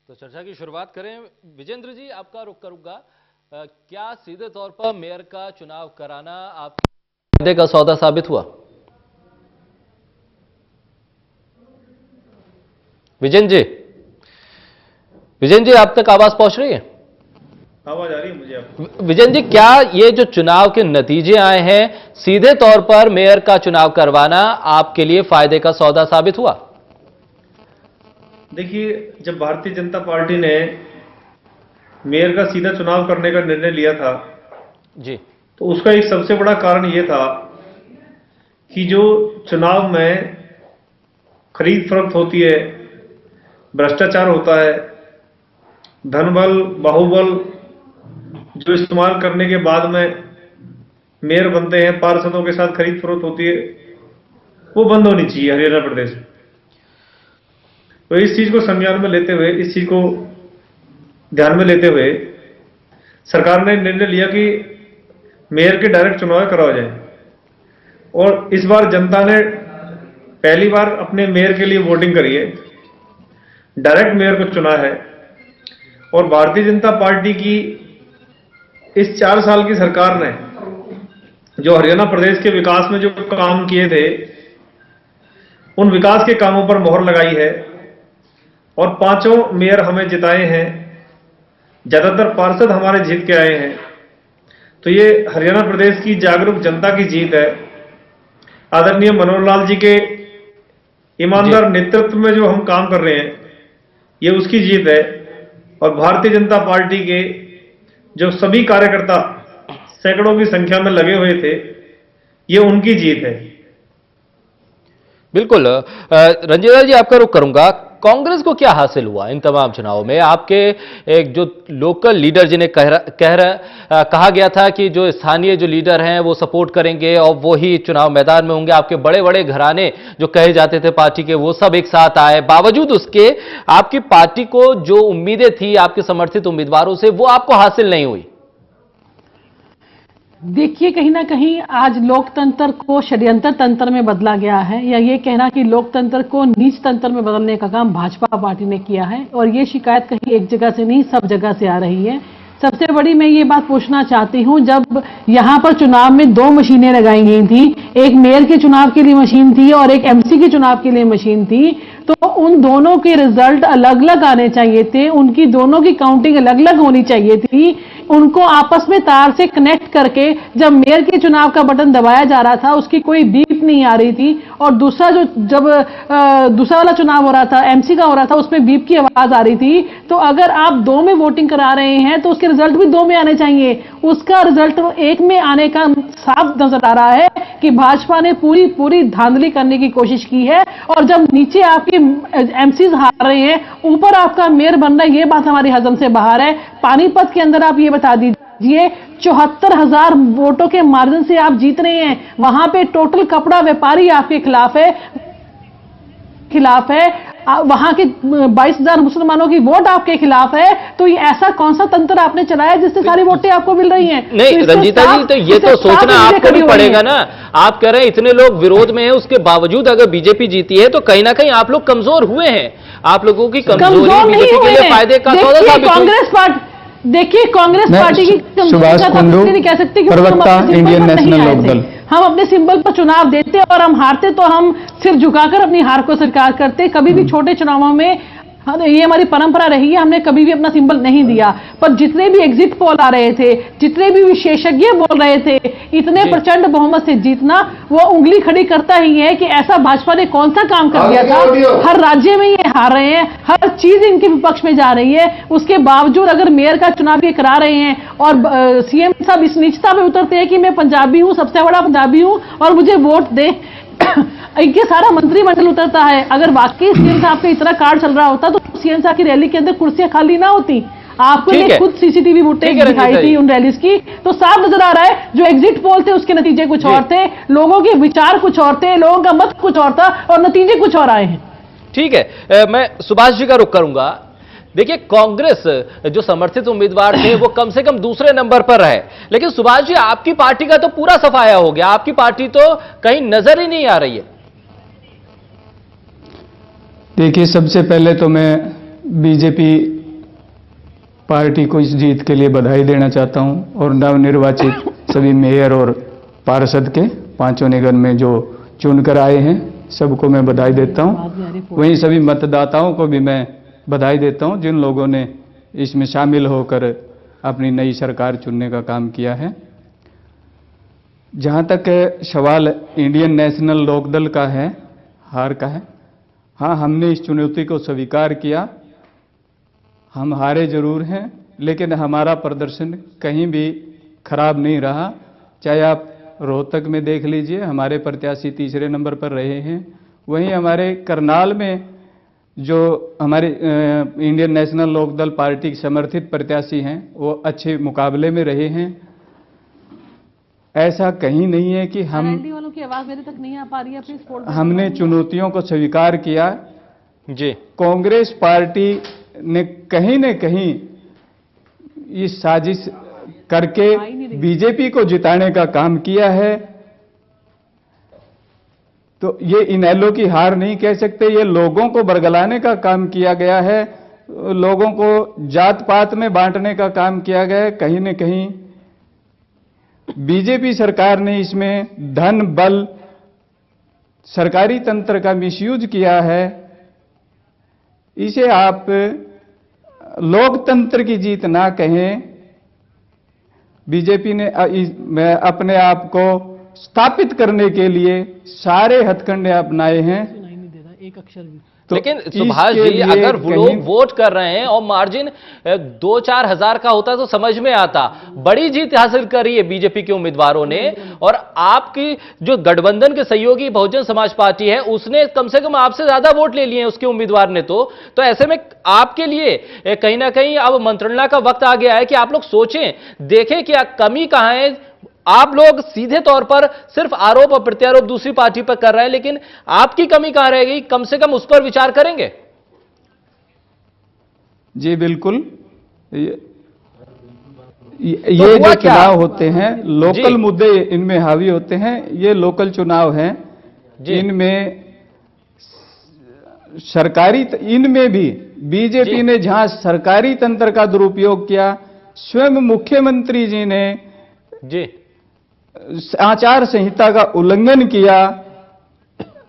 तो चर्चा की शुरुआत करें। विजेंद्र जी, आपका रुख करूंगा। क्या सीधे तौर पर मेयर का चुनाव कराना आपके फायदे का सौदा साबित हुआ? विजेंद्र जी, आप तक आवाज पहुंच रही है? आवाज आ रही है मुझे आपको? विजेंद्र जी, क्या ये जो चुनाव के नतीजे आए हैं, सीधे तौर पर मेयर का चुनाव करवाना आपके लिए फायदे का सौदा साबित हुआ? देखिए, जब भारतीय जनता पार्टी ने मेयर का सीधा चुनाव करने का निर्णय लिया था जी, तो उसका एक सबसे बड़ा कारण यह था कि जो चुनाव में खरीद फरोख्त होती है, भ्रष्टाचार होता है, धनबल बाहुबल जो इस्तेमाल करने के बाद में मेयर बनते हैं, पार्षदों के साथ खरीद फरोख्त होती है, वो बंद होनी चाहिए हरियाणा प्रदेश में। तो इस चीज को संज्ञान में लेते हुए, इस चीज को ध्यान में लेते हुए सरकार ने निर्णय लिया कि मेयर के डायरेक्ट चुनाव कराया जाए। और इस बार जनता ने पहली बार अपने मेयर के लिए वोटिंग करी है, डायरेक्ट मेयर को चुना है। और भारतीय जनता पार्टी की इस 4 साल की सरकार ने जो हरियाणा प्रदेश के विकास में जो काम किए थे, उन विकास के कामों पर मोहर लगाई है और 5 मेयर हमें जिताए हैं, ज्यादातर पार्षद हमारे जीत के आए हैं। तो ये हरियाणा प्रदेश की जागरूक जनता की जीत है। आदरणीय मनोहर लाल जी के ईमानदार नेतृत्व में जो हम काम कर रहे हैं, ये उसकी जीत है। और भारतीय जनता पार्टी के जो सभी कार्यकर्ता सैकड़ों की संख्या में लगे हुए थे, ये उनकी जीत है। बिल्कुल। रंजीता जी, आपका रुख करूंगा। कांग्रेस को क्या हासिल हुआ इन तमाम चुनावों में? आपके एक जो लोकल लीडर जिन्हें कहा गया था कि जो स्थानीय जो लीडर हैं वो सपोर्ट करेंगे और वो ही चुनाव मैदान में होंगे, आपके बड़े बड़े घराने जो कहे जाते थे पार्टी के, वो सब एक साथ आए, बावजूद उसके आपकी पार्टी को जो उम्मीदें थी आपके समर्थित उम्मीदवारों से, वो आपको हासिल नहीं हुई। देखिए, कहीं ना कहीं आज लोकतंत्र को षड्यंत्र तंत्र में बदला गया है, या ये कहना कि लोकतंत्र को नीच तंत्र में बदलने का काम भाजपा पार्टी ने किया है। और ये शिकायत कहीं एक जगह से नहीं, सब जगह से आ रही है। सबसे बड़ी मैं ये बात पूछना चाहती हूं, जब यहां पर चुनाव में 2 मशीनें लगाई गई थी, एक मेयर के चुनाव के लिए मशीन थी और एक एमसी के चुनाव के लिए मशीन थी, तो उन दोनों के रिजल्ट अलग अलग आने चाहिए थे, उनकी दोनों की काउंटिंग अलग अलग होनी चाहिए थी। उनको आपस में तार से कनेक्ट करके जब मेयर के चुनाव का बटन दबाया जा रहा था, उसकी कोई बीप नहीं आ रही थी। और दूसरा जब दूसरा वाला चुनाव हो रहा था, एमसी का हो रहा था, उसमें बीप की आवाज आ रही थी। तो अगर आप 2 में वोटिंग करा रहे हैं तो उसके रिजल्ट भी 2 में आने चाहिए। उसका रिजल्ट 1 में आने का साफ नजर आ रहा है कि भाजपा ने पूरी धांधली करने की कोशिश की है। और जब नीचे आपके एमसीज हार रहे हैं, ऊपर आपका मेयर बन रहा है, ये बात हमारी हजम से बाहर है। पानीपत के अंदर आप ये बता दीजिए, 74,000 वोटों के मार्जिन से आप जीत रहे हैं। वहां पे टोटल कपड़ा व्यापारी आपके खिलाफ है, वहां के 22,000 मुसलमानों की वोट आपके खिलाफ है। तो ये ऐसा कौन सा तंत्र आपने चलाया जिससे सारी वोटें आपको मिल रही हैं? नहीं तो रंजीता जी, तो ये तो सोचना आपको भी पड़ेगा ना। आप कह रहे हैं इतने लोग विरोध में हैं, उसके बावजूद अगर बीजेपी जीती है तो कहीं ना कहीं आप लोग कमजोर हुए हैं। आप लोगों की कमजोरी बीजेपी के लिए फायदे का सौदा साबित हुई। कांग्रेस पार्टी, देखिए, कांग्रेस पार्टी की नहीं कह सकती कि इंडियन नेशनल लोकदल, हम अपने सिंबल पर चुनाव देते और हम हारते तो हम सिर झुकाकर अपनी हार को स्वीकार करते। कभी भी छोटे चुनावों में ये हमारी परंपरा रही है, हमने कभी भी अपना सिंबल नहीं दिया। पर जितने भी एग्जिट पोल आ रहे थे, जितने भी विशेषज्ञ बोल रहे थे, इतने प्रचंड बहुमत से जीतना, वो उंगली खड़ी करता ही है कि ऐसा भाजपा ने कौन सा काम कर दिया था। हर राज्य में ये हार रहे हैं, हर चीज इनके विपक्ष में जा रही है। उसके बावजूद अगर मेयर का चुनाव ये करा रहे हैं और सीएम साहब इस नीचता में उतरते हैं कि मैं पंजाबी हूं, सबसे बड़ा पंजाबी हूं और मुझे वोट दे, इनके सारा मंत्रिमंडल उतरता है। अगर वाकई सीएम साहब का इतना कार्ड चल रहा होता तो सीएम साहब की रैली के अंदर कुर्सियां खाली ना होती। आपको ये खुद सीसीटीवी फुटेज दिखाई थी उन रैलीज की, तो साफ नजर आ रहा है जो एग्जिट पोल थे उसके नतीजे कुछ और थे, लोगों के विचार कुछ और थे, लोगों का मत कुछ और था और नतीजे कुछ और आए हैं। ठीक है, मैं सुभाष जी का रुख करूंगा। देखिए, कांग्रेस जो समर्थित उम्मीदवार थे वो कम से कम दूसरे नंबर पर रहे, लेकिन सुभाष जी आपकी पार्टी का तो पूरा सफाया हो गया, आपकी पार्टी तो कहीं नजर ही नहीं आ रही है। देखिए, सबसे पहले तो मैं बीजेपी पार्टी को इस जीत के लिए बधाई देना चाहता हूं और नवनिर्वाचित सभी मेयर और पार्षद के पांचों निगम में जो चुनकर आए हैं सबको मैं बधाई देता हूं। वहीं सभी मतदाताओं को भी मैं बधाई देता हूं जिन लोगों ने इसमें शामिल होकर अपनी नई सरकार चुनने का काम किया है। जहां तक सवाल इंडियन नेशनल लोकदल का है, हार का है, हाँ, हमने इस चुनौती को स्वीकार किया। हम हारे जरूर हैं, लेकिन हमारा प्रदर्शन कहीं भी खराब नहीं रहा। चाहे आप रोहतक में देख लीजिए, हमारे प्रत्याशी तीसरे नंबर पर रहे हैं। वहीं हमारे करनाल में जो हमारे इंडियन नेशनल लोकदल पार्टी समर्थित प्रत्याशी हैं वो अच्छे मुकाबले में रहे हैं। ऐसा कहीं नहीं है कि हम वालों की आवाज मेरे तक नहीं आ पा रही है, प्लीज फोन। हमने चुनौतियों को स्वीकार किया जी। कांग्रेस पार्टी ने कहीं न कहीं ये साजिश करके बीजेपी को जिताने का काम किया है। तो ये इनेलो की हार नहीं कह सकते, ये लोगों को बरगलाने का काम किया गया है, लोगों को जात पात में बांटने का काम किया गया है। कहीं न कहीं बीजेपी सरकार ने इसमें धन बल सरकारी तंत्र का मिसयूज किया है। इसे आप लोकतंत्र की जीत ना कहें। बीजेपी ने अपने आप को स्थापित करने के लिए सारे हथकंडे अपनाए हैं। सुनाई नहीं दे रहा एक अक्षर भी। तो लेकिन सुभाष जी, अगर वो लोग वोट कर रहे हैं और मार्जिन 2-4 हजार का होता तो समझ में आता। बड़ी जीत हासिल करी है बीजेपी के उम्मीदवारों ने, और आपकी जो गठबंधन के सहयोगी बहुजन समाज पार्टी है उसने कम से कम आपसे ज्यादा वोट ले लिए हैं उसके उम्मीदवार ने। तो ऐसे में आपके लिए कहीं ना कहीं अब मंत्रणा का वक्त आ गया है कि आप लोग सोचें, देखें क्या कमी कहां है। आप लोग सीधे तौर पर सिर्फ आरोप और प्रत्यारोप दूसरी पार्टी पर कर रहे हैं, लेकिन आपकी कमी कहां रहेगी, कम से कम उस पर विचार करेंगे। जी बिल्कुल। ये जो चुनाव होते हैं लोकल मुद्दे इनमें हावी होते हैं। ये लोकल चुनाव हैं, इनमें सरकारी इनमें भी बीजेपी ने जहां सरकारी तंत्र का दुरुपयोग किया, स्वयं मुख्यमंत्री जी ने आचार संहिता का उल्लंघन किया,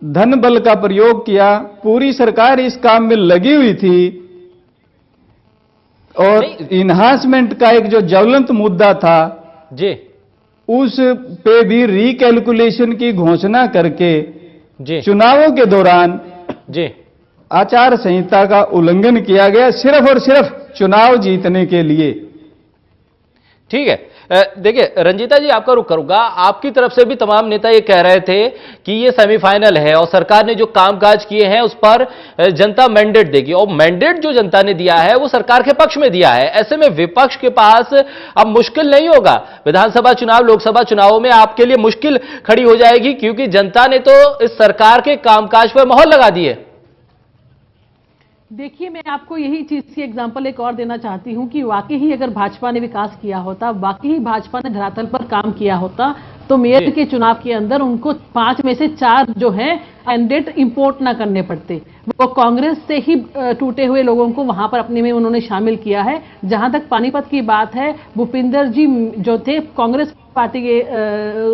धन बल का प्रयोग किया। पूरी सरकार इस काम में लगी हुई थी और इन्हांसमेंट का एक जो ज्वलंत मुद्दा था जी, उस पे भी रिकैलकुलेशन की घोषणा करके जी चुनावों के दौरान जी आचार संहिता का उल्लंघन किया गया, सिर्फ और सिर्फ चुनाव जीतने के लिए। ठीक है, देखिए रंजीता जी, आपका रुख करूंगा। आपकी तरफ से भी तमाम नेता ये कह रहे थे कि ये सेमीफाइनल है और सरकार ने जो कामकाज किए हैं उस पर जनता मैंडेट देगी, और मैंडेट जो जनता ने दिया है वो सरकार के पक्ष में दिया है। ऐसे में विपक्ष के पास अब मुश्किल नहीं होगा। विधानसभा चुनाव, लोकसभा चुनावों में आपके लिए मुश्किल खड़ी हो जाएगी, क्योंकि जनता ने तो इस सरकार के कामकाज पर मोहर लगा दी है। देखिए, मैं आपको यही चीज की एग्जांपल एक और देना चाहती हूं कि वाकई ही अगर भाजपा ने विकास किया होता, वाकई ही भाजपा ने धरातल पर काम किया होता, तो मेयर के चुनाव के अंदर उनको 5 में से 4 जो है कैंडिडेट इंपोर्ट ना करने पड़ते। वो कांग्रेस से ही टूटे हुए लोगों को वहां पर अपने में उन्होंने शामिल किया है। जहां तक पानीपत की बात है, भूपिंदर जी जो थे कांग्रेस पार्टी के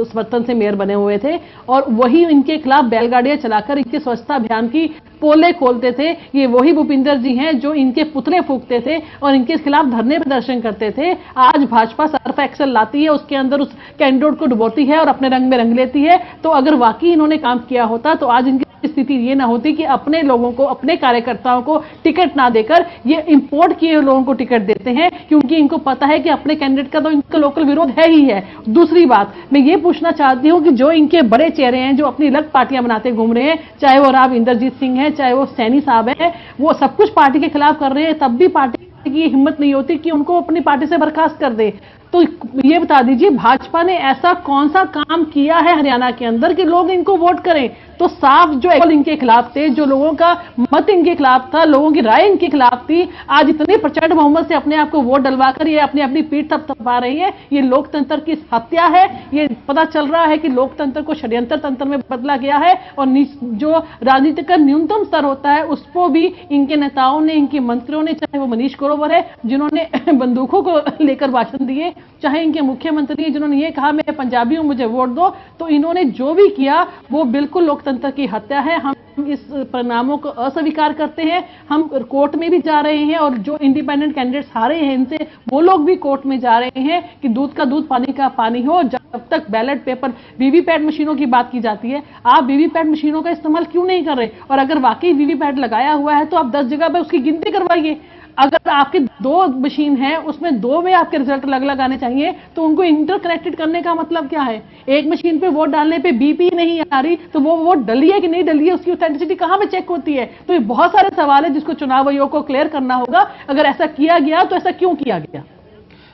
समर्थन से मेयर बने हुए थे, और वही इनके खिलाफ बैलगाड़ियां चलाकर इनके स्वच्छता अभियान की पोले खोलते थे। ये वही भूपिंदर जी हैं जो इनके पुतले फूंकते थे और इनके खिलाफ धरने प्रदर्शन करते थे। आज भाजपा सर्फ एक्सल लाती है, उसके अंदर उस कैंडिडेट को डुबोती है और अपने रंग में रंग लेती है। तो अगर वाकई इन्होंने काम किया होता तो आज इनकी स्थिति ये ना होती कि अपने लोगों को, अपने कार्यकर्ताओं को टिकट ना देकर ये इंपोर्ट किए लोगों को टिकट देते हैं, क्योंकि इनको पता है कि अपने कैंडिडेट का तो इनका लोकल विरोध है ही है। दूसरी बात मैं ये पूछना चाहती हूं कि जो इनके बड़े चेहरे हैं जो अपनी अलग पार्टियां बनाते घूम रहे हैं, चाहे वो राव इंद्रजीत सिंह है, चाहे वो सैनी साहब है, वो सब कुछ पार्टी के खिलाफ कर रहे हैं, तब भी पार्टी की हिम्मत नहीं होती कि उनको अपनी पार्टी से बर्खास्त कर दे। तो ये बता दीजिए, भाजपा ने ऐसा कौन सा काम किया है हरियाणा के अंदर कि लोग इनको वोट करें? तो साफ जो इनके खिलाफ थे, जो लोगों का मत इनके खिलाफ था, लोगों की राय इनके खिलाफ थी, आज इतने प्रचंड बहुमत से अपने आप को वोट डलवाकर ये अपनी अपनी पीठ थपथपा रही है। ये लोकतंत्र की हत्या है। ये पता चल रहा है कि लोकतंत्र को षड्यंत्र तंत्र में बदला गया है और जो राजनीति का न्यूनतम स्तर होता है उसको भी इनके नेताओं ने, इनके मंत्रियों ने, चाहे वो मनीष ग्रोवर है जिन्होंने बंदूकों को लेकर भाषण दिए, चाहे इनके मुख्यमंत्री जिन्होंने ये कहा मैं पंजाबी हूं मुझे वोट दो, तो इन्होंने जो भी किया वो बिल्कुल लोकतंत्र की हत्या है। हम इस परिणामों को अस्वीकार करते हैं। हम कोर्ट में भी जा रहे हैं और जो इंडिपेंडेंट कैंडिडेट्स हारे हैं इनसे, वो लोग भी कोर्ट में जा रहे हैं कि दूध का दूध पानी का पानी हो। जब तक बैलेट पेपर वीवीपैट मशीनों की बात की जाती है, आप वीवीपैट मशीनों का इस्तेमाल क्यों नहीं कर रहे? और अगर वाकई वीवीपैट लगाया हुआ है तो आप 10 जगह पर उसकी गिनती करवाइए। अगर आपके 2 मशीन है, उसमें 2 में आपके रिजल्ट अलग अलग आने चाहिए, तो उनको इंटरकनेक्टेड करने का मतलब क्या है? एक मशीन पे वोट डालने पे बीपी नहीं आ रही तो वो वोट डली है कि नहीं डली है, उसकी ऑथेंटिसिटी कहां पे चेक होती है? तो ये बहुत सारे सवाल है जिसको चुनाव आयोग को क्लियर करना होगा। अगर ऐसा किया गया तो ऐसा क्यों किया गया?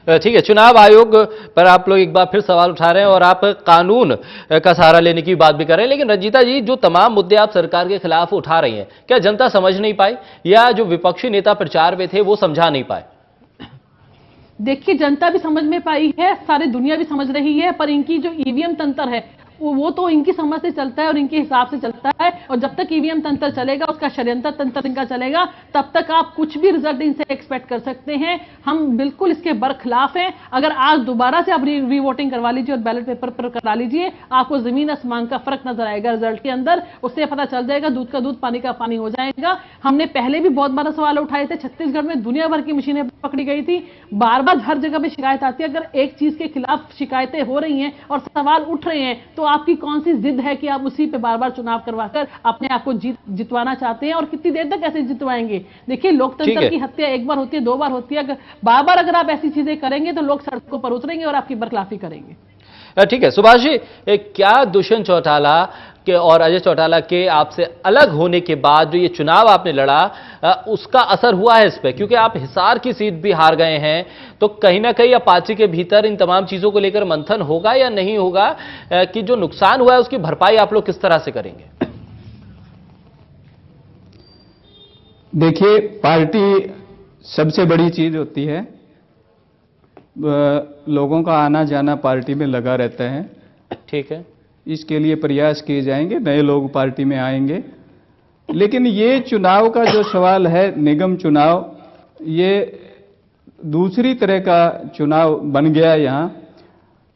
ठीक है, चुनाव आयोग पर आप लोग एक बार फिर सवाल उठा रहे हैं और आप कानून का सहारा लेने की बात भी कर रहे हैं, लेकिन रंजीता जी जो तमाम मुद्दे आप सरकार के खिलाफ उठा रही हैं, क्या जनता समझ नहीं पाई या जो विपक्षी नेता प्रचार में थे वो समझा नहीं पाए? देखिए, जनता भी समझ में पाई है, सारी दुनिया भी समझ रही है, पर इनकी जो ईवीएम तंत्र है वो तो इनकी समझ से चलता है और इनके हिसाब से चलता है। और जब तक ईवीएम तंत्र चलेगा, उसका षड्यंत्र तंत्र इनका चलेगा, तब तक आप कुछ भी रिजल्ट इनसे एक्सपेक्ट कर सकते हैं। हम बिल्कुल इसके बरखिलाफ हैं। अगर आज दोबारा से आप रीवोटिंग करवा लीजिए और बैलेट पेपर पर करा लीजिए, आपको जमीन आसमान का फर्क नजर आएगा रिजल्ट के अंदर। उससे पता चल जाएगा दूध का दूध पानी का पानी हो जाएगा। हमने पहले भी बहुत बार सवाल उठाए थे। छत्तीसगढ़ में दुनिया भर की मशीनें पकड़ी गई थी। बार बार हर जगह पे शिकायत आती है। अगर एक चीज के खिलाफ शिकायतें हो रही हैं और सवाल उठ रहे हैं तो आपकी कौन सी जिद है कि आप उसी पे बार बार चुनाव करवाकर अपने आप को जितवाना चाहते हैं? और कितनी देर तक ऐसे जितवाएंगे? देखिए, लोकतंत्र की हत्या एक बार होती है, 2 बार होती है। बार बार अगर आप ऐसी चीजें करेंगे तो लोग सड़कों पर उतरेंगे और आपकी बरखिलाफी करेंगे। ठीक है सुभाष जी, क्या दुष्यंत चौटाला के और अजय चौटाला के आपसे अलग होने के बाद जो ये चुनाव आपने लड़ा उसका असर हुआ है इस पे? क्योंकि आप हिसार की सीट भी हार गए हैं, तो कहीं ना कहीं अपाची के भीतर इन तमाम चीजों को लेकर मंथन होगा या नहीं होगा कि जो नुकसान हुआ है उसकी भरपाई आप लोग किस तरह से करेंगे? देखिए, पार्टी सबसे बड़ी चीज होती है। लोगों का आना जाना पार्टी में लगा रहता है। ठीक है, इसके लिए प्रयास किए जाएंगे, नए लोग पार्टी में आएंगे। लेकिन ये चुनाव का जो सवाल है, निगम चुनाव, ये दूसरी तरह का चुनाव बन गया यहाँ।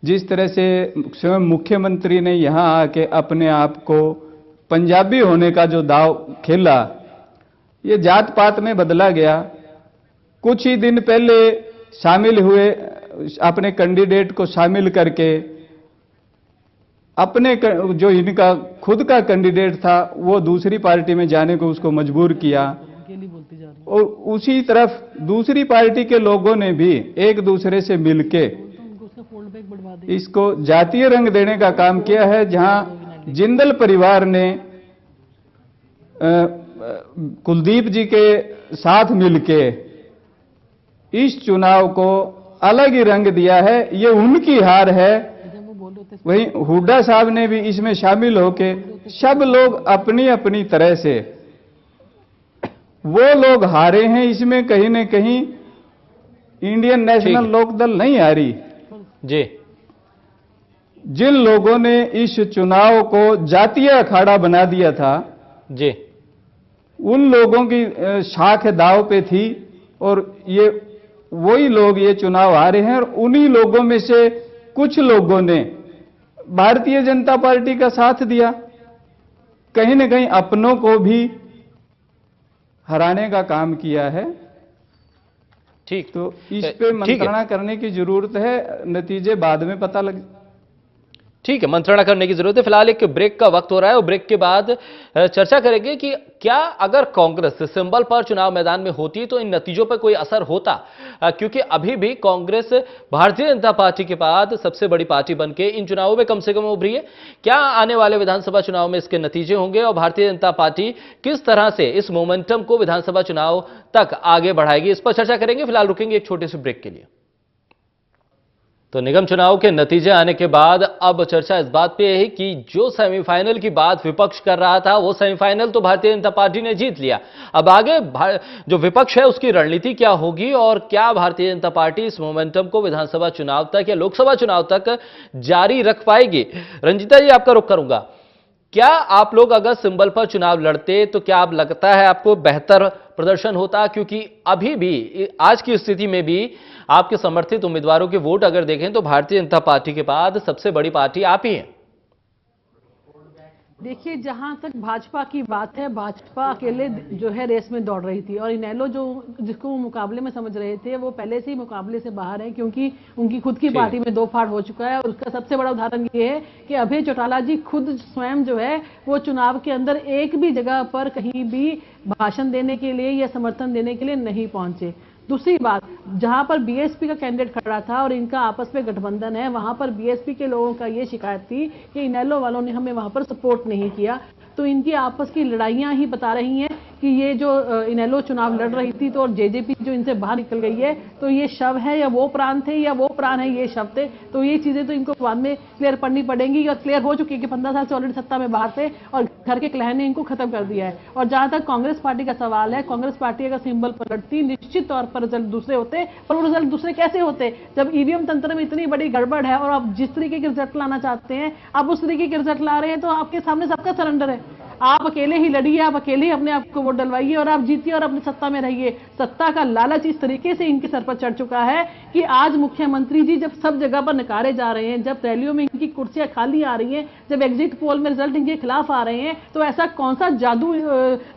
जिस तरह से स्वयं मुख्यमंत्री ने यहाँ आके अपने आप को पंजाबी होने का जो दाव खेला, ये जात पात में बदला गया। कुछ ही दिन पहले शामिल हुए, अपने कैंडिडेट को शामिल करके अपने जो इनका खुद का कैंडिडेट था वो दूसरी पार्टी में जाने को उसको मजबूर किया। और उसी तरफ दूसरी पार्टी के लोगों ने भी एक दूसरे से मिलके इसको जातीय रंग देने का काम किया है। जहां जिंदल परिवार ने कुलदीप जी के साथ मिलके इस चुनाव को अलग ही रंग दिया है। ये उनकी हार है। वहीं हुड्डा साहब ने भी इसमें शामिल होके, सब लोग अपनी अपनी तरह से वो लोग हारे हैं। इसमें कहीं न कहीं इंडियन नेशनल लोकदल नहीं हारी जी। जिन लोगों ने इस चुनाव को जातीय अखाड़ा बना दिया था जी, उन लोगों की शाख दाव पे थी और ये वही लोग ये चुनाव हारे हैं। और उन्हीं लोगों में से कुछ लोगों ने भारतीय जनता पार्टी का साथ दिया, कहीं न कहीं अपनों को भी हराने का काम किया है। ठीक, तो इस पे मंत्रणा करने की जरूरत है, नतीजे बाद में पता लग। ठीक है, मंत्रणा करने की जरूरत है। फिलहाल एक ब्रेक का वक्त हो रहा है और ब्रेक के बाद चर्चा करेंगे कि क्या अगर कांग्रेस सिंबल पर चुनाव मैदान में होती तो इन नतीजों पर कोई असर होता, क्योंकि अभी भी कांग्रेस भारतीय जनता पार्टी के बाद सबसे बड़ी पार्टी बनके इन चुनावों में कम से कम उभरी है। क्या आने वाले विधानसभा चुनाव में इसके नतीजे होंगे और भारतीय जनता पार्टी किस तरह से इस मोमेंटम को विधानसभा चुनाव तक आगे बढ़ाएगी, इस पर चर्चा करेंगे। फिलहाल रुकेंगे एक छोटे से ब्रेक के लिए। तो निगम चुनाव के नतीजे आने के बाद अब चर्चा इस बात पे है कि जो सेमीफाइनल की बात विपक्ष कर रहा था वो सेमीफाइनल तो भारतीय जनता पार्टी ने जीत लिया। अब आगे जो विपक्ष है उसकी रणनीति क्या होगी और क्या भारतीय जनता पार्टी इस मोमेंटम को विधानसभा चुनाव तक या लोकसभा चुनाव तक जारी रख पाएगी? रंजीता जी, आपका रुख करूंगा। क्या आप लोग अगर सिंबल पर चुनाव लड़ते तो क्या आप लगता है आपको बेहतर प्रदर्शन होता? क्योंकि अभी भी आज की स्थिति में भी आपके समर्थित उम्मीदवारों के वोट अगर देखें तो भारतीय जनता पार्टी के बाद सबसे बड़ी पार्टी आप ही हैं। देखिए, जहां तक भाजपा की बात है, भाजपा अकेले जो है रेस में दौड़ रही थी और इनेलो जो जिसको वो मुकाबले में समझ रहे थे वो पहले से ही मुकाबले से बाहर है, क्योंकि उनकी खुद की पार्टी में 2 फाड़ हो चुका है। और उसका सबसे बड़ा उदाहरण ये है कि अभय चौटाला जी खुद स्वयं जो है वो चुनाव के अंदर एक भी जगह पर कहीं भी भाषण देने के लिए या समर्थन देने के लिए नहीं पहुंचे। दूसरी बात, जहां पर बीएसपी का कैंडिडेट खड़ा था और इनका आपस में गठबंधन है, वहां पर बीएसपी के लोगों का ये शिकायत थी कि इनेलो वालों ने हमें वहां पर सपोर्ट नहीं किया। तो इनकी आपस की लड़ाइयां ही बता रही हैं कि ये जो इनेलो चुनाव लड़ रही थी तो और जेजेपी जो इनसे बाहर निकल गई है, तो ये शव है या वो प्राण थे या वो प्राण है ये शव थे। तो ये चीजें तो इनको बाद में क्लियर पढ़नी पड़ेंगी और क्लियर हो चुकी है कि 15 साल से ऑलरेडी सत्ता में बाहर थे और घर के कलह ने इनको खत्म कर दिया है। और जहां तक कांग्रेस पार्टी का सवाल है, कांग्रेस पार्टी अगर सिंबल पर लड़ती निश्चित तौर पर रिजल्ट दूसरे होते, पर वो रिजल्ट दूसरे कैसे होते जब ईवीएम तंत्र में इतनी बड़ी गड़बड़ है और आप जिस तरीके के रिजल्ट लाना चाहते हैं आप उस तरीके के रिजल्ट ला रहे हैं। तो आपके सामने सबका सरेंडर है, आप अकेले ही लड़िए, आप अकेले ही अपने आप को वोट डलवाइए और आप जीतिए और अपनी सत्ता में रहिए। सत्ता का लालच इस तरीके से इनके सर पर चढ़ चुका है कि आज मुख्यमंत्री जी जब सब जगह पर नकारे जा रहे हैं, जब रैलियों में इनकी कुर्सियां खाली आ रही हैं, जब एग्जिट पोल में रिजल्ट इनके खिलाफ आ रहे हैं, तो ऐसा कौन सा जादू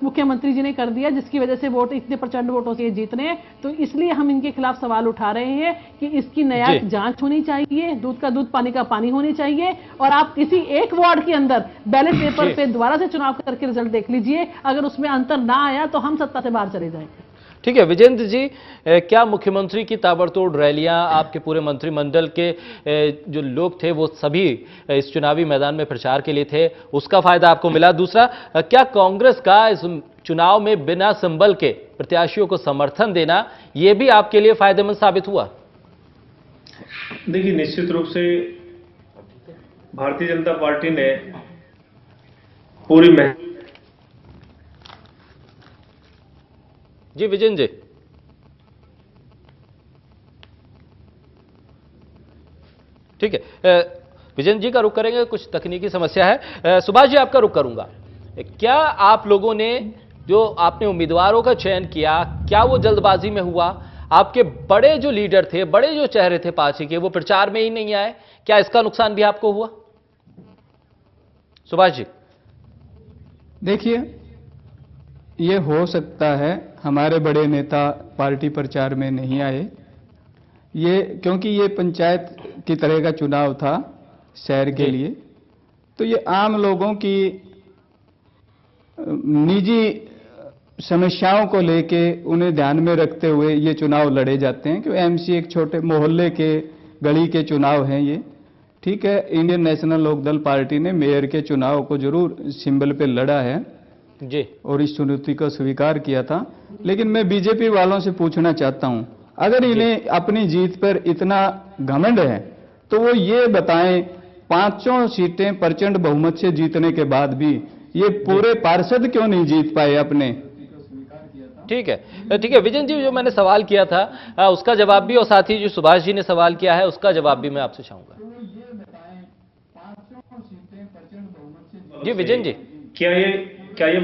मुख्यमंत्री जी ने कर दिया जिसकी वजह से वोट इतने प्रचंड वोटों से जीत रहे हैं। तो इसलिए हम इनके खिलाफ सवाल उठा रहे हैं कि इसकी न्यायिक जांच होनी चाहिए, दूध का दूध पानी का पानी होनी चाहिए। और आप किसी एक वार्ड के अंदर बैलेट पेपर पे दोबारा से चुनाव करके रिजल्ट देख लीजिए, अगर उसमें अंतर ना आया तो हम सत्ता से बाहर चले जाएंगे। ठीक है विजेंद्र जी, क्या मुख्यमंत्री की ताबड़तोड़ रैलियां, आपके पूरे मंत्रिमंडल के जो लोग थे वो सभी इस चुनावी मैदान में प्रचार के लिए थे, उसका फायदा आपको मिला? दूसरा, क्या कांग्रेस का इस चुनाव में बिना सिंबल के प्रत्याशियों को समर्थन देना यह भी आपके लिए फायदेमंद साबित हुआ? देखिए, निश्चित रूप से भारतीय जनता पार्टी ने पूरी जी विजेंद्र जी। ठीक है, विजेंद्र जी का रुख करेंगे, कुछ तकनीकी समस्या है। सुभाष जी, आपका रुख करूंगा। क्या आप लोगों ने जो आपने उम्मीदवारों का चयन किया, क्या वो जल्दबाजी में हुआ? आपके बड़े जो लीडर थे, बड़े जो चेहरे थे पार्टी के, वो प्रचार में ही नहीं आए, क्या इसका नुकसान भी आपको हुआ? सुभाष जी। देखिए, ये हो सकता है हमारे बड़े नेता पार्टी प्रचार में नहीं आए, ये क्योंकि ये पंचायत की तरह का चुनाव था शहर के लिए, तो ये आम लोगों की निजी समस्याओं को लेके उन्हें ध्यान में रखते हुए ये चुनाव लड़े जाते हैं। क्योंकि एमसी एक छोटे मोहल्ले के गली के चुनाव हैं ये। ठीक है, इंडियन नेशनल लोकदल पार्टी ने मेयर के चुनाव को जरूर सिंबल पे लड़ा है जी, और इस चुनौती को स्वीकार किया था। लेकिन मैं बीजेपी वालों से पूछना चाहता हूं, अगर इन्हें अपनी जीत पर इतना घमंड है तो वो ये बताएं, 5 सीटें प्रचंड बहुमत से जीतने के बाद भी ये पूरे पार्षद क्यों नहीं जीत पाए अपने? ठीक है विजेंद्र जी, जो मैंने सवाल किया था उसका जवाब भी, और साथ ही जो सुभाष जी ने सवाल किया है उसका जवाब भी मैं आपसे चाहूंगा। जी विजेंद्र जी, क्या ये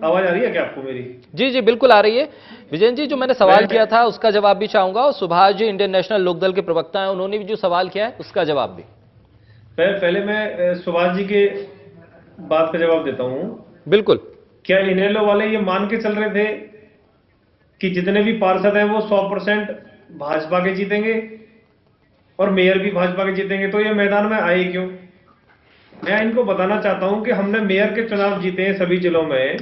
आवाज आ रही है क्या आपको मेरी? जी जी बिल्कुल आ रही है। विजेंद्र जी, जो मैंने सवाल किया था उसका जवाब भी चाहूंगा, और सुभाष जी इंडियन नेशनल लोकदल के प्रवक्ता हैं, उन्होंने भी जो सवाल किया है उसका जवाब भी। पहले मैं सुभाष जी के बात का जवाब देता हूं। बिल्कुल। क्या इनेलो वाले ये मान के चल रहे थे कि जितने भी पार्षद हैं वो 100% भाजपा के जीतेंगे और मेयर भी भाजपा के जीतेंगे, तो ये मैदान में आए क्यों? मैं इनको बताना चाहता हूं कि हमने मेयर के चुनाव जीते हैं सभी जिलों में,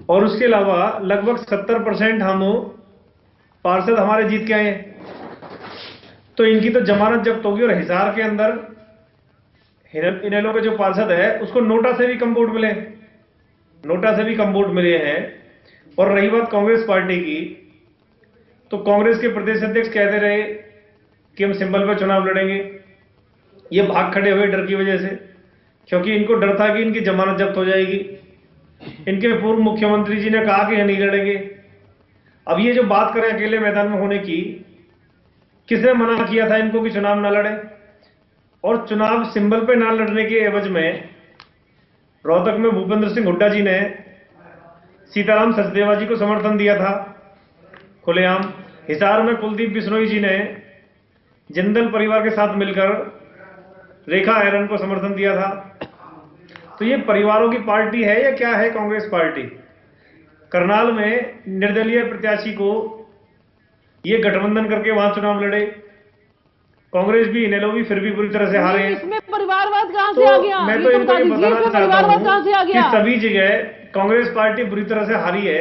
और उसके अलावा लगभग 70% हम पार्षद हमारे जीत के आए हैं। तो इनकी तो जमानत जब्त होगी, और हिसार के अंदर इनेलो के जो पार्षद है उसको नोटा से भी कम वोट मिले हैं। और रही बात कांग्रेस पार्टी की, तो कांग्रेस के प्रदेश अध्यक्ष कहते रहे कि हम सिंबल पे चुनाव लड़ेंगे। ये भाग खड़े हुए डर की वजह से, क्योंकि इनको डर था कि इनकी जमानत जब्त हो जाएगी। इनके पूर्व मुख्यमंत्री जी ने कहा कि ये नहीं लड़ेंगे। अब ये जो बात करें अकेले मैदान में होने की, किसने मना किया था इनको कि चुनाव ना लड़े? और चुनाव सिंबल पे ना लड़ने के एवज में रोहतक में भूपेंद्र सिंह हुड्डा जी ने सीताराम सचदेवा जी को समर्थन दिया था खुलेआम। हिसार में कुलदीप बिश्नोई जी ने जिंदल परिवार के साथ मिलकर रेखा आयरन को समर्थन दिया था। तो ये परिवारों की पार्टी है या क्या है कांग्रेस पार्टी? करनाल में निर्दलीय प्रत्याशी को ये गठबंधन करके वहां चुनाव लड़े, कांग्रेस भी इनेलो भी, फिर भी बुरी तरह से हारे। इसमें परिवारवाद कहां से तो आ गया? मैं तो इनको ये बताना चाहता परिवारवाद कहां से आ हूं कि गया? सभी जगह कांग्रेस पार्टी बुरी तरह से हारी है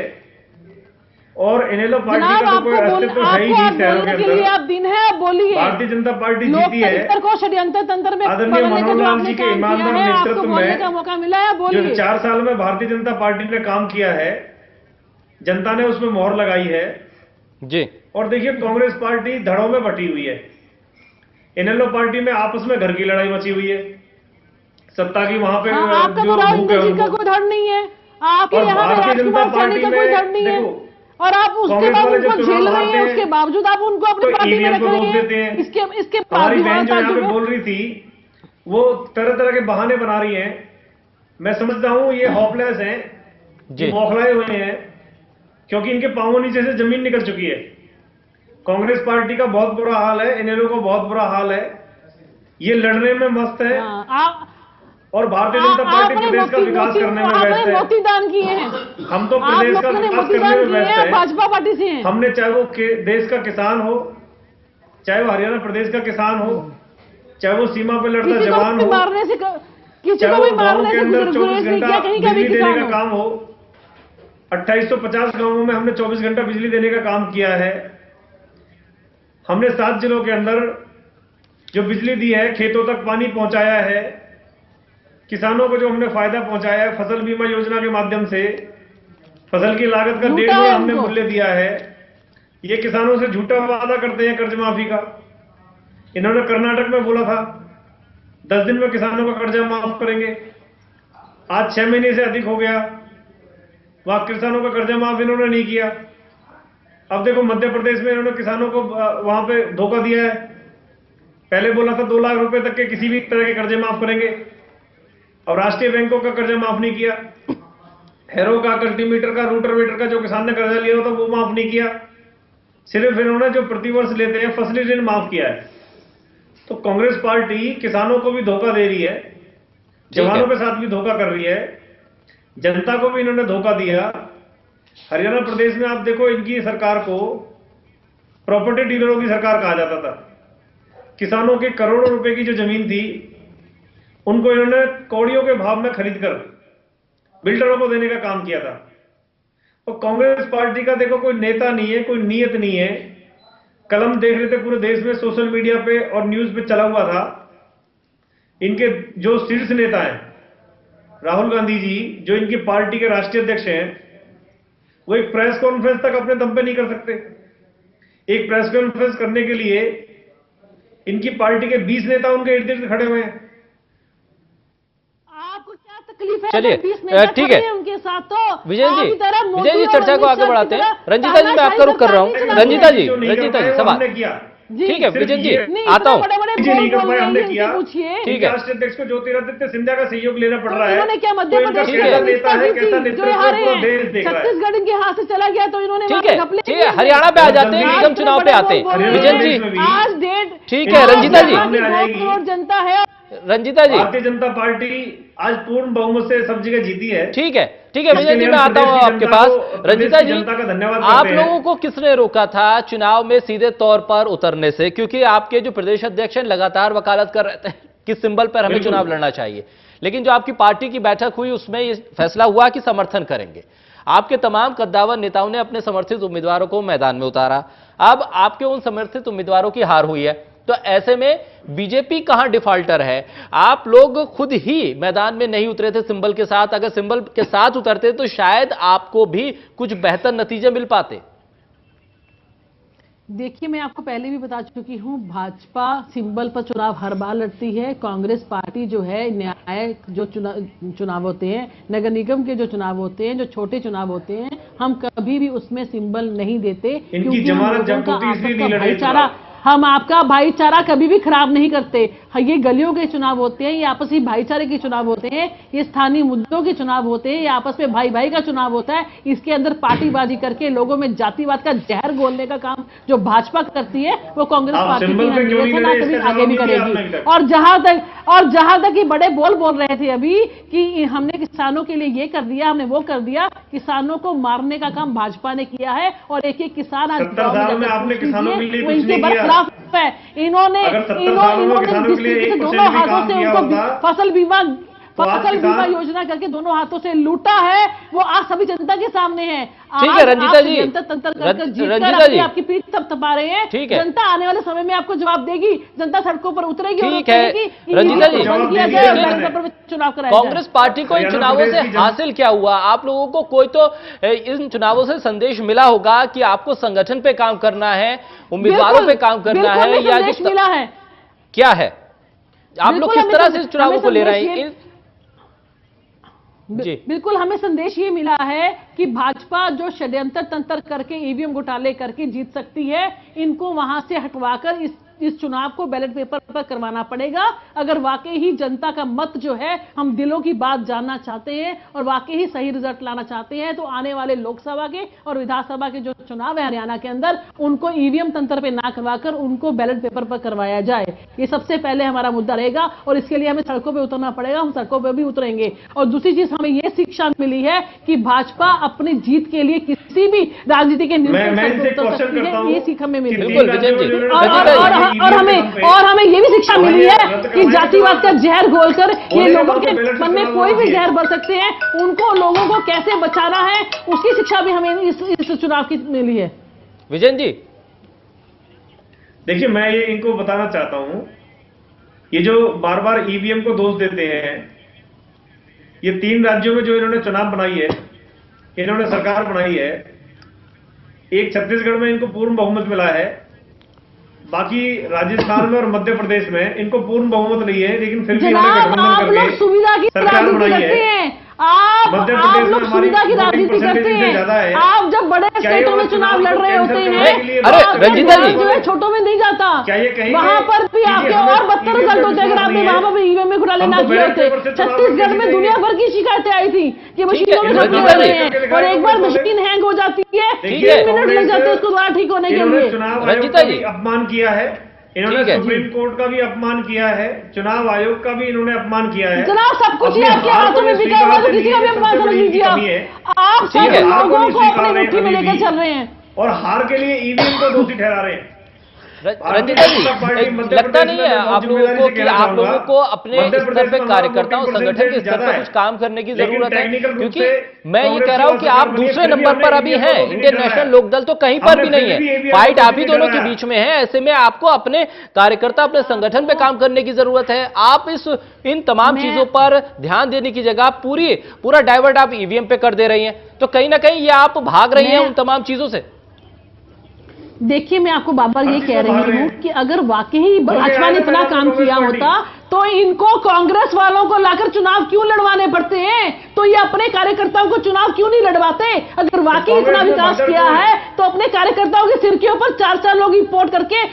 और इनेलो पार्टी जनाब, का तो कोई अस्तित्व है ही नहीं शहरों के बोलने के लिए अंदर। आप दिन है, आप बोलिए। भारतीय जनता पार्टी जीती है। लोकतंत्र को षड्यंत्र तंत्र में आदरणीय बदलने का जो मनोहर लाल आपने जी के काम किया ईमानदार है, आपको नेतृत्व बोलने में का मौका मिला है, जो बोलिए। 4 साल में भारतीय जनता पार्टी ने काम किया है, जनता ने उसमें मोहर लगाई है जी। और देखिए कांग्रेस पार्टी धड़ों में बटी हुई है। इनेलो पार्टी में आपस में घर की लड़ाई मची हुई है, सत्ता की वहां पे हाँ, आपका जो तो राहुल भूख है जी का उनको। कोई धड़ नहीं है, आपके और यहाँ पे भारतीय जनता राजकुमार सैनी का पार्टी कोई में धड़ नहीं है, देखो, और आप उसके कांग्रेस बाद वाले जो उनको चुनाव झेल रहे हारते हैं, हैं, उसके बावजूद आप उनको अपनी तो पार्टी में ईवीएम रख को रहे रोक देते हैं। हैं। इसके हमारी बहन जो यहाँ पे बावजूद बोल रही थी, वो तरह तरह के बहाने बना रही हैं। मैं समझता हूं ये होपलेस हैं, ये बौखलाए हुए हैं, क्योंकि इनके पांवों नीचे से जमीन निकल चुकी है। कांग्रेस पार्टी का बहुत बुरा हाल है, इनेलो का बहुत बुरा हाल है, ये लड़ने में मस्त है और भारतीय जनता पार्टी प्रदेश का विकास करने में व्यस्त है। मोती दान किए हैं, हम तो आप प्रदेश का लोगों ने विकास मोती करने दान में किए व्यस्त हैं, है। भाजपा पार्टी से हैं। हमने चाहे वो देश का किसान हो, चाहे वो हरियाणा प्रदेश का किसान हो, चाहे वो सीमा पे लड़ता जवान हो, मारने से किसी चाहे को वो भी गाँव मारने के से अंदर 24 गुरेज नहीं घंटा किया, कहीं का भी बिजली देने किसान का हो। काम हो। 2850 गांवों में हमने 24 घंटा बिजली देने का काम किया है। हमने 7 जिलों के अंदर जो बिजली दी है, खेतों तक पानी पहुंचाया है, किसानों को जो हमने फायदा पहुंचाया है फसल बीमा योजना के माध्यम से, फसल की लागत का 1.5 गुना हमने मूल्य दिया है। ये किसानों से झूठा वादा करते हैं कर्ज माफी का। इन्होंने कर्नाटक में बोला था 10 दिन में किसानों का कर्जा माफ करेंगे, आज 6 महीने से अधिक हो गया, वहां किसानों का कर्जा माफ इन्होंने नहीं किया। अब देखो मध्य प्रदेश में इन्होंने किसानों को वहां पे धोखा दिया है। पहले बोला था 2 लाख रुपए तक के किसी भी तरह के कर्जे माफ करेंगे, और राष्ट्रीय बैंकों का कर्जा माफ नहीं किया। हैरो का, कल्टीमीटर का, रूटरवेटर का जो किसान ने कर्जा लिया था वो माफ नहीं किया। सिर्फ इन्होंने जो प्रतिवर्ष लेते हैं फसली ऋण माफ किया है। तो कांग्रेस पार्टी किसानों को भी धोखा दे रही है, जवानों के साथ भी धोखा कर रही है, जनता को भी इन्होंने धोखा दिया। हरियाणा प्रदेश में आप देखो, इनकी सरकार को प्रॉपर्टी डीलरों की सरकार कहा जाता था। किसानों के करोड़ों रुपए की जो जमीन थी उनको इन्होंने कौड़ियों के भाव में खरीदकर बिल्डरों को देने का काम किया था। और कांग्रेस पार्टी का देखो कोई नेता नहीं है, कोई नीयत नहीं है। कलम देख रहे थे पूरे देश में, सोशल मीडिया पे और न्यूज पे चला हुआ था। इनके जो शीर्ष नेता हैं, राहुल गांधी जी जो इनकी पार्टी के राष्ट्रीय अध्यक्ष हैं, वो एक प्रेस कॉन्फ्रेंस तक अपने दम पे नहीं कर सकते। एक प्रेस कॉन्फ्रेंस करने के लिए इनकी पार्टी के 20 नेता उनके इर्द गिर्द खड़े हुए हैं। आपको क्या तकलीफ है? चलिए, 20 नेता ठीक है। खड़े हैं उनके साथ, तो विजय जी, मोदी विजय जी और चर्चा को अमित आगे शाह बढ़ाते की हैं। तरह रंजीता जी मैं आपका रुख कर रहा हूँ। तानाशाही रंजीता जी, जो नहीं कर रंजीता पाए जी वो सवाल हमने किया। ठीक है विजय जी, नहीं, आता हूँ। बड़े-बड़े जी नहीं कर बोल पाए, रहे हमने हैं, किया। इनसे पूछिए। ठीक है। राष्ट्रीय अध्यक्ष को ज्योतिरादित्य सिंधिया का सहयोग लेना पड़ रहा है। इन्होंने क्या मध्य तो इनका प्रदेश कैसा में नेता है, कैसा जो नेतृत्व हारे पूरा हैं, देश देख रहा है। छत्तीसगढ़ इनके हाथ से चला गया तो इन्होंने ठीक वहाँ है, घपले ठीक किए है, थे। हरियाणा पे आ जाते हैं, आज निगम चुनाव पे आते हैं। विजय जी, आज डेट ठीक है, रंजीता जी। सामने आ जाएगी। करोड़ जनता है। रंजीता जी, भारतीय जनता पार्टी आज पूर्ण बहुमत से सब जगह जीती है। ठीक है, ठीक है विजय इसके जी, लिए मैं हम आता हूं प्रदेश की आपके जनता पास। को, प्रदेश रंजीता की जी, जनता का धन्यवाद आप करते हैं। लोगों को किसने रोका था चुनाव में सीधे तौर पर उतरने से? क्योंकि आपके जो प्रदेश अध्यक्ष हैं लगातार वकालत कर रहे थे किस सिंबल पर हमें बिल्कुल। चुनाव लड़ना चाहिए, लेकिन जो आपकी पार्टी की बैठक हुई उसमें ये फैसला हुआ कि समर्थन करेंगे। आपके तमाम कद्दावर नेताओं ने अपने समर्थित उम्मीदवारों को मैदान में उतारा। अब आपके उन समर्थित उम्मीदवारों की हार हुई है, तो ऐसे में बीजेपी कहां डिफॉल्टर है? आप लोग खुद ही मैदान में नहीं उतरे थे सिंबल के साथ। अगर सिंबल के साथ उतरते तो शायद आपको भी कुछ बेहतर नतीजे मिल पाते। देखिए, मैं आपको पहले भी बता चुकी हूँ, भाजपा सिंबल पर चुनाव हर बार लड़ती है। कांग्रेस पार्टी जो है, न्याय जो चुनाव होते हैं, नगर निगम के जो चुनाव होते हैं, जो छोटे चुनाव होते हैं, हम कभी भी उसमें सिंबल नहीं देते, इनकी जमानत जब्त होती इसलिए नहीं लड़े भाईचारा, हम आपका भाईचारा कभी भी खराब नहीं करते। ये गलियों के चुनाव होते हैं, ये आपसी भाईचारे के चुनाव होते हैं, ये स्थानीय मुद्दों के चुनाव होते हैं, ये आपस में भाई भाई का चुनाव होता है। इसके अंदर पार्टीबाजी करके लोगों में जातिवाद का जहर घोलने का काम जो भाजपा करती है, वो कांग्रेस पार्टी की ना कभी आगे भी करेगी। और जहां तक ये बड़े बोल रहे थे अभी कि हमने किसानों के लिए ये कर दिया, हमने वो कर दिया, किसानों को मारने का काम भाजपा ने किया है। और एक एक किसान आज है, इन्होंने दोनों हाथों से उनको फसल बीमा योजना करके दोनों हाथों से लूटा है। वो आज सभी जनता के सामने है। ठीक है रंजीता जी, जनता तंत्र कर आपकी पीठ थपथपा रहे हैं। ठीक है, जनता आने वाले समय में आपको जवाब देगी, जनता सड़कों पर उतरेगी। ठीक है रंजीता जी, चुनाव कराया। कांग्रेस पार्टी को इन चुनावों से हासिल क्या हुआ? आप लोगों को कोई तो इन चुनावों से संदेश मिला होगा कि आपको संगठन पे काम करना है, उम्मीदवारों पे काम करना है, या जो मिला है क्या है? आप लोग किस तरह से चुनावों को ले रहे हैं? बिल्कुल, हमें संदेश ये मिला है कि भाजपा जो षड्यंत्र तंत्र करके ईवीएम घोटाले करके जीत सकती है, इनको वहां से हटवाकर इस चुनाव को बैलेट पेपर पर करवाना पड़ेगा। अगर वाकई ही जनता का मत जो है, हम दिलों की बात जानना चाहते हैं और वाकई ही सही रिजल्ट लाना चाहते हैं, तो आने वाले लोकसभा के और विधानसभा के जो चुनाव है हरियाणा के अंदर, उनको ईवीएम तंत्र पे ना करवाकर उनको बैलेट पेपर पर करवाया जाए। ये सबसे पहले हमारा मुद्दा रहेगा और इसके लिए हमें सड़कों पर उतरना पड़ेगा। हम सड़कों पर भी उतरेंगे। और दूसरी चीज हमें यह शिक्षा मिली है कि भाजपा अपनी जीत के लिए किसी भी राजनीति के ये सीख हमें मिली। और हमें ये भी शिक्षा मिली है कि जातिवाद का जहर घोलकर ये लोगों के मन में कोई भी जहर भर सकते हैं, उनको लोगों को कैसे बचाना है, उसकी शिक्षा भी हमें इस चुनाव की मिली है। विजयन जी, देखिए, मैं ये इनको बताना चाहता हूं, ये जो बार बार ईवीएम को दोष देते हैं, ये 3 राज्यों में जो इन्होंने चुनाव बनाई है, इन्होंने सरकार बनाई है, एक छत्तीसगढ़ में इनको पूर्ण बहुमत मिला है, बाकी राजस्थान में और मध्य प्रदेश में इनको पूर्ण बहुमत नहीं है, लेकिन फिर भी इन्होंने गठबंधन करके सरकार बनाई है। आप लोग सुविधा की राजनीति करते हैं। आप जब बड़े स्टेटों में चुनाव लड़ रहे होते हैं, अरे रंजीता जी, जो है छोटों में नहीं जाता, वहां पर भी आपके और 72 रिजल्ट होते हैं। अगर आपने वहां पर भी ईवीएम में घोटाले ना किए होते। छत्तीसगढ़ में दुनिया भर की शिकायतें आई थी कि मशीनों में घोटाले कर रहे हैं, और एक बार मशीन हैंग हो जाती है, 3 मिनट लग जाते हैं उसको दोबारा ठीक होने के लिए। चुनाव आयोग का भी अपमान किया है इन्होंने, सुप्रीम कोर्ट का भी अपमान किया है, चुनाव आयोग का भी इन्होंने अपमान किया है। जनाब, सब कुछ ही आपके हाथों में बिका हुआ, तो किसी का भी अपमान समझ लीजिए आप सब लोगों को अपनी मुट्ठी में लेकर चल रहे हैं और हार के लिए ईवीएम को दोषी ठहरा रहे हैं। रंजीता जी, लगता नहीं है आप लोगों को कि आप लोगों को अपने स्तर पे कार्यकर्ताओं, संगठन के स्तर पर कुछ काम करने की जरूरत है? क्योंकि मैं ये कह रहा हूं कि आप दूसरे नंबर पर अभी हैं, इंडियन नेशनल लोकदल तो कहीं पर भी नहीं है, फाइट आप ही दोनों के बीच में है। ऐसे में आपको अपने कार्यकर्ता, अपने संगठन पे काम करने की जरूरत है। आप इन तमाम चीजों पर ध्यान देने की जगह पूरा डाइवर्ट आप ईवीएम पे कर दे रही हैं, तो कहीं ना कहीं ये आप भाग रही हैं उन तमाम चीजों से। देखिए, मैं आपको बार बार ये कह रही हूं कि अगर वाकई भाजपा ने इतना काम किया होता तो इनको कांग्रेस वालों को लाकर चुनाव क्यों लड़वाने पड़ते हैं? तो ये अपने कार्यकर्ताओं को चुनाव क्यों नहीं लड़वाते? अगर वाकई इतना विकास किया है तो अपने कार्यकर्ताओं के सिर के ऊपर 4 लोग रिपोर्ट करके,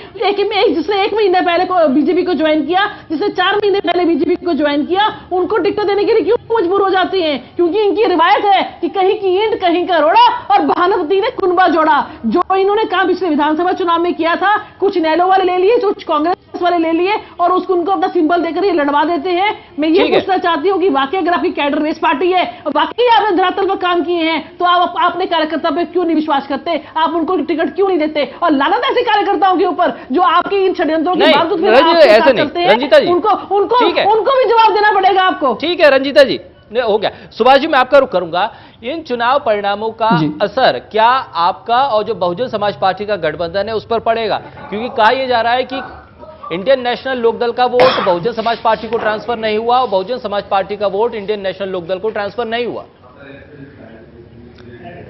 जिसने 1 महीने पहले बीजेपी को ज्वाइन किया, जिसने 4 महीने पहले बीजेपी को ज्वाइन किया, उनको टिकट देने के लिए क्यों मजबूर हो जाती है? क्योंकि इनकी रिवायत है कि कहीं की ईंट कहीं का रोड़ा, और भानुमति ने कुनबा जोड़ा। जो इन्होंने काम पिछले विधानसभा चुनाव में किया था, कुछ नैलो वाले ले लिए, कुछ कांग्रेस वाले ले लिए, और उनको अपना सिंबल देकर ये लड़वा देते हैं। मैं ये पूछना चाहती हूँ कि वाकई अगर आपकी कैडर बेस पार्टी है, वाकई आपने धरातल पर काम किए हैं, तो आप अपने कार्यकर्ता पे क्यों नहीं विश्वास करते? आप उनको टिकट क्यों नहीं देते? और लानत ऐसे कार्यकर्ताओं के ऊपर जो आपके इन षड्यंत्रों के बावजूद ऐसे नहीं, रंजीता जी, उनको भी जवाब देना पड़ेगा आपको। ठीक है रंजीता जी, हो गया। सुभाष जी, मैं आपका रुख करूंगा। इन चुनाव परिणामों का असर क्या आपका और जो बहुजन समाज पार्टी का गठबंधन है उस पर पड़ेगा? क्योंकि कहा यह जा रहा है कि इंडियन नेशनल लोकदल का वोट बहुजन समाज पार्टी को ट्रांसफर नहीं हुआ और बहुजन समाज पार्टी का वोट इंडियन नेशनल लोकदल को ट्रांसफर नहीं हुआ।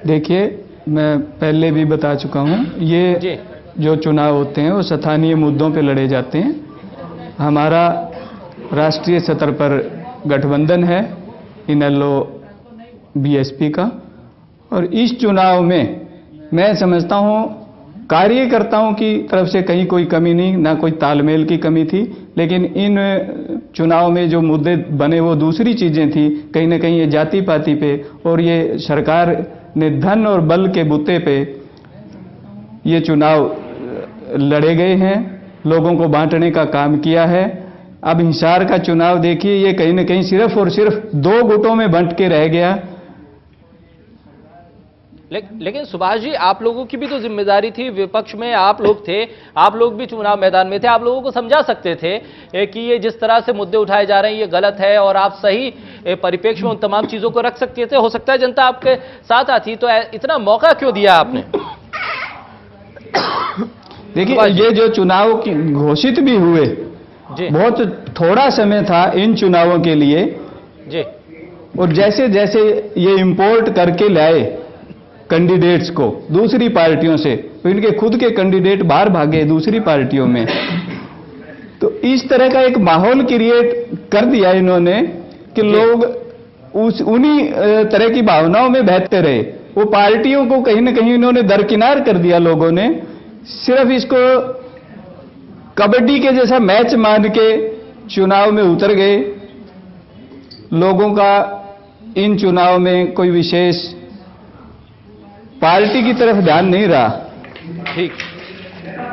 देखिए, मैं पहले भी बता चुका हूं, ये जो चुनाव होते हैं वो स्थानीय मुद्दों पे लड़े जाते हैं। हमारा राष्ट्रीय स्तर पर गठबंधन है इनेलो बीएसपी का, और इस चुनाव में मैं समझता हूं कार्यकर्ताओं की तरफ से कहीं कोई कमी नहीं, ना कोई तालमेल की कमी थी, लेकिन इन चुनाव में जो मुद्दे बने वो दूसरी चीजें थी। कहीं ना कहीं ये जाति पाति पे और ये सरकार ने धन और बल के बुते पे ये चुनाव लड़े गए हैं, लोगों को बांटने का काम किया है। अब हिसार का चुनाव देखिए, ये कहीं ना कहीं सिर्फ और सिर्फ 2 गुटों में बंट के रह गया। लेकिन सुभाष जी, आप लोगों की भी तो जिम्मेदारी थी, विपक्ष में आप लोग थे, आप लोग भी चुनाव मैदान में थे, आप लोगों को समझा सकते थे कि ये जिस तरह से मुद्दे उठाए जा रहे हैं ये गलत है, और आप सही परिप्रेक्ष्य में उन तमाम चीजों को रख सकते थे। हो सकता है जनता आपके साथ आती, तो इतना मौका क्यों दिया आपने? देखिए, ये जो चुनाव घोषित भी हुए, बहुत थोड़ा समय था इन चुनावों के लिए जी, और जैसे जैसे ये इंपोर्ट करके लाए कैंडिडेट्स को दूसरी पार्टियों से, तो इनके खुद के कैंडिडेट बाहर भागे दूसरी पार्टियों में, तो इस तरह का एक माहौल क्रिएट कर दिया इन्होंने कि लोग उन्हीं तरह की भावनाओं में बहते रहे। वो पार्टियों को कहीं ना कहीं इन्होंने दरकिनार कर दिया लोगों ने, सिर्फ इसको कबड्डी के जैसा मैच मान के चुनाव में उतर गए। लोगों का इन चुनाव में कोई विशेष पार्टी की तरफ ध्यान नहीं रहा। ठीक,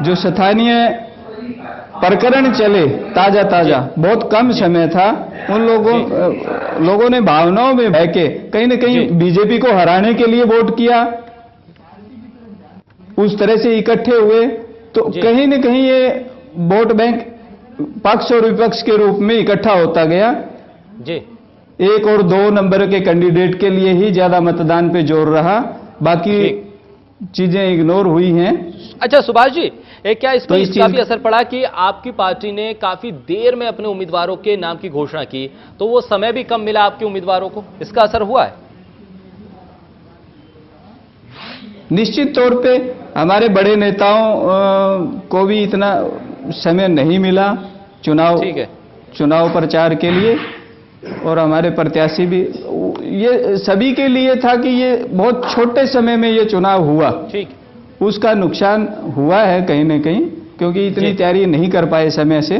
जो स्थानीय प्रकरण चले ताजा ताजा, बहुत कम समय था, उन लोगों ने भावनाओं में बह के कहीं ना कहीं बीजेपी को हराने के लिए वोट किया, उस तरह से इकट्ठे हुए, तो कहीं न कहीं ये वोट बैंक पक्ष और विपक्ष के रूप में इकट्ठा होता गया जी। 1 और 2 नंबर के कैंडिडेट के लिए ही ज्यादा मतदान पे जोर रहा, बाकी चीजें इग्नोर हुई हैं। अच्छा सुभाष जी, क्या इसमें इसका भी असर पड़ा कि आपकी पार्टी ने काफी देर में अपने उम्मीदवारों के नाम की घोषणा की, तो वो समय भी कम मिला आपके उम्मीदवारों को, इसका असर हुआ है? निश्चित तौर पे हमारे बड़े नेताओं को भी इतना समय नहीं मिला चुनाव प्रचार के लिए, और हमारे प्रत्याशी भी, ये सभी के लिए था कि ये बहुत छोटे समय में ये चुनाव हुआ, ठीक, उसका नुकसान हुआ है कहीं न कहीं, क्योंकि इतनी तैयारी नहीं कर पाए समय से।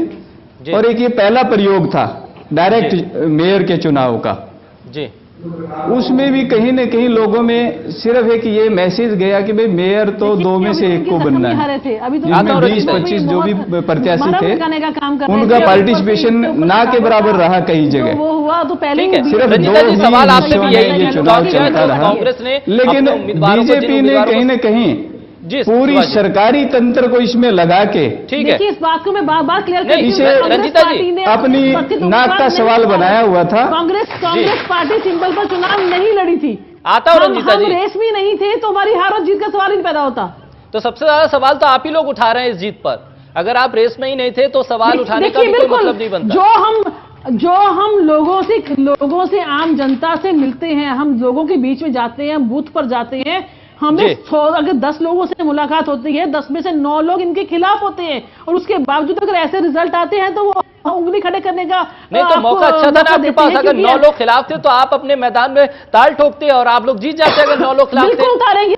और एक ये पहला प्रयोग था डायरेक्ट मेयर के चुनाव का जी, उसमें भी कहीं न कहीं लोगों में सिर्फ एक ये मैसेज गया कि भाई मेयर तो 2 में से 1 को बनना है, जिसमें 20-25 जो भी प्रत्याशी थे उनका पार्टिसिपेशन ना के बराबर रहा कई जगह। वो हुआ तो पहले सिर्फ 2 सवाल आपसे भी यही ये चुनाव चलता रहा, कांग्रेस ने, लेकिन बीजेपी ने कहीं न कहीं पूरी सरकारी तंत्र को इसमें लगा के, ठीक है, इस बात को मैं बार-बार क्लियर नहीं, करती हूं, रंजीता जी अपनी नाक का सवाल बनाया हुआ था। कांग्रेस पार्टी सिंबल पर चुनाव नहीं लड़ी थी, आता हूं रंजीता जी, हम रेस में नहीं थे, तो हमारी हार और जीत का सवाल ही पैदा होता। तो सबसे ज्यादा सवाल तो आप ही लोग उठा रहे हैं इस जीत पर, अगर आप रेस में ही नहीं थे तो सवाल उठाने का भी कोई मतलब नहीं बनता। जो हम लोगों से आम जनता से मिलते हैं, हम लोगों के बीच में जाते हैं, बूथ पर जाते हैं, हमें अगर 10 लोगों से मुलाकात होती है, 10 में से 9 लोग इनके खिलाफ होते हैं, और उसके बावजूद अगर ऐसे रिजल्ट आते हैं तो वो उंगली खड़े करने का नहीं, तो मौका अच्छा था ना आपके पास, अगर 9 लोग खिलाफ थे तो आप अपने मैदान में ताल ठोकते और आप लोग जीत जाते अगर 9 लोग खिलाफ थे। बिल्कुल उतारेंगे,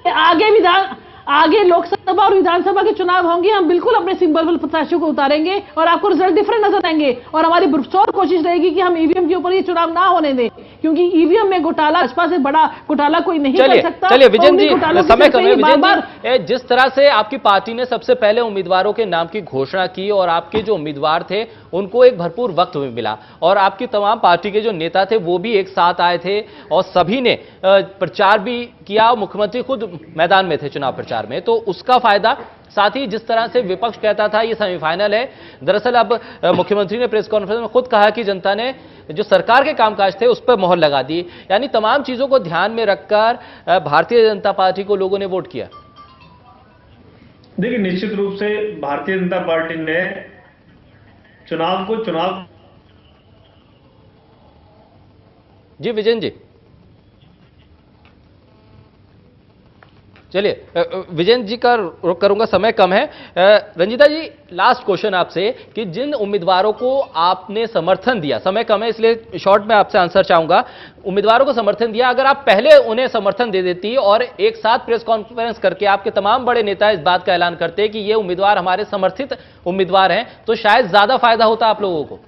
आगे लोकसभा और विधानसभा के चुनाव होंगे, हम बिल्कुल अपने सिंबल पर प्रत्याशियों को उतारेंगे और आपको रिजल्ट डिफरेंट नजर आएंगे, और हमारी पुरजोर कोशिश रहेगी कि हम ईवीएम के ऊपर ये चुनाव ना होने दें, क्योंकि ईवीएम में घोटाला, भाजपा से बड़ा घोटाला कोई नहीं कर सकता। चलिए विजन जी, समय कम है। विजन जी, जिस तरह से आपकी पार्टी ने सबसे पहले उम्मीदवारों के नाम की घोषणा की और आपके जो उम्मीदवार थे उनको एक भरपूर वक्त भी मिला, और आपकी तमाम पार्टी के जो नेता थे वो भी एक साथ आए थे और सभी ने प्रचार भी किया, मुख्यमंत्री खुद मैदान में थे चुनाव प्रचार में, तो उसका फायदा, साथ ही जिस तरह से विपक्ष कहता था ये सेमीफाइनल है, दरअसल अब मुख्यमंत्री ने प्रेस कॉन्फ्रेंस में खुद कहा कि जनता ने जो सरकार के कामकाज थे उस पर मोहर लगा दी, यानी तमाम चीजों को ध्यान में रखकर भारतीय जनता पार्टी को लोगों ने वोट किया। देखिए, निश्चित रूप से भारतीय जनता पार्टी ने चुनाव जी विजन जी, चलिए विजेंद्र जी का रुख करूंगा, समय कम है। रंजीता जी, लास्ट क्वेश्चन आपसे कि जिन उम्मीदवारों को आपने समर्थन दिया, समय कम है इसलिए शॉर्ट में आपसे आंसर चाहूंगा, उम्मीदवारों को समर्थन दिया, अगर आप पहले उन्हें समर्थन दे देती और एक साथ प्रेस कॉन्फ्रेंस करके आपके तमाम बड़े नेता इस बात का ऐलान करते कि ये उम्मीदवार हमारे समर्थित उम्मीदवार हैं, तो शायद ज्यादा फायदा होता आप लोगों को।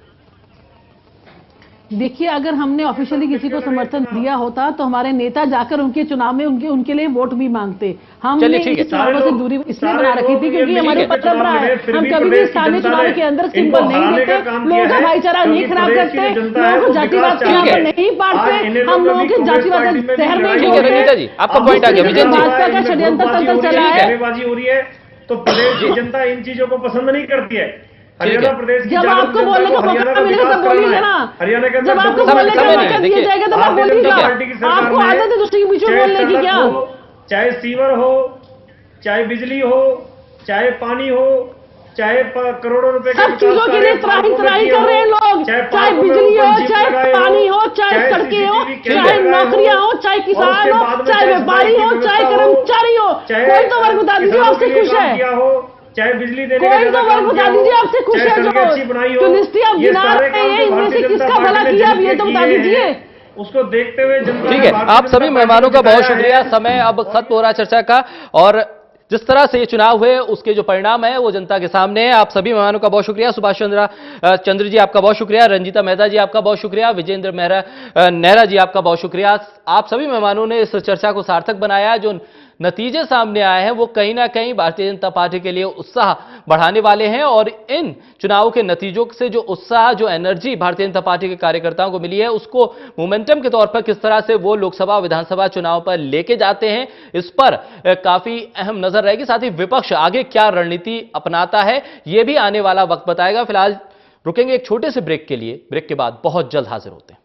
देखिए, अगर हमने ऑफिशियली किसी को समर्थन दिया होता तो हमारे नेता जाकर उनके चुनाव में उनके लिए वोट भी मांगते। हमने इस चुनाव से दूरी इसलिए बना रखी थी क्योंकि हमारी परंपरा है, हम कभी भी स्थानीय चुनाव के अंदर सिंबल नहीं देते, लोगों का भाईचारा नहीं खराब करते, लोगों को जातिवाद के नाम पर नहीं बांटते, हम लोगों के जातिवाद का जहर नहीं घोलते। आपका पॉइंट आ गया। भाजपा का षड्यंत्र तंत्र चला है, हो रही है, तो प्रदेश की जनता इन चीजों को पसंद नहीं करती है। हरियाणा प्रदेश की जब आपको बोलने का मौका मिलेगा तब बोलिएगा ना। हरियाणा के जब आपको बोलने का मौका दिया जाएगा तब आप बोलिएगा। आपको आदत है दूसरे के बीच में बोलने की क्या? चाहे सीवर हो, चाहे बिजली हो, चाहे पानी हो, चाहे करोड़ों रुपए सब चीजों के लिए त्राही कर रहे हैं लोग, चाहे बिजली हो, चाहे पानी हो, चाहे सड़कें हो, चाहे नौकरियां हो, चाहे किसान हो, चाहे व्यापारी हो, चाहे कर्मचारी हो, कोई तो वर्ग बता दीजिए आपसे खुश है, चाहे बिजली देने कोई तो वर्ग बता दीजिए आपसे खुश है। जो लिस्टें आप गिना रहे हैं इनमें से किसका भला किया आप ये तो बता दीजिए। उसको देखते हुए जनता, ठीक है, आप सभी मेहमानों का बहुत शुक्रिया। समय अब खत्म हो रहा है चर्चा का, और जिस तरह से ये चुनाव हुए उसके जो परिणाम है वो जनता के सामने है। आप सभी मेहमानों का बहुत शुक्रिया। सुभाष चंद्र जी आपका बहुत शुक्रिया, रंजीता मेहता जी आपका बहुत शुक्रिया, विजेंद्र नेहरा जी आपका बहुत शुक्रिया। आप सभी मेहमानों ने इस चर्चा को सार्थक बनाया। जो नतीजे सामने आए हैं वो कहीं ना कहीं भारतीय जनता पार्टी के लिए उत्साह बढ़ाने वाले हैं, और इन चुनाव के नतीजों से जो उत्साह, जो एनर्जी भारतीय जनता पार्टी के कार्यकर्ताओं को मिली है, उसको मोमेंटम के तौर पर किस तरह से वो लोकसभा विधानसभा चुनाव पर लेके जाते हैं, इस पर काफी अहम नजर रहेगी। साथ ही विपक्ष आगे क्या रणनीति अपनाता है ये भी आने वाला वक्त बताएगा। फिलहाल रुकेंगे एक छोटे से ब्रेक के लिए, ब्रेक के बाद बहुत जल्द हाजिर होते हैं।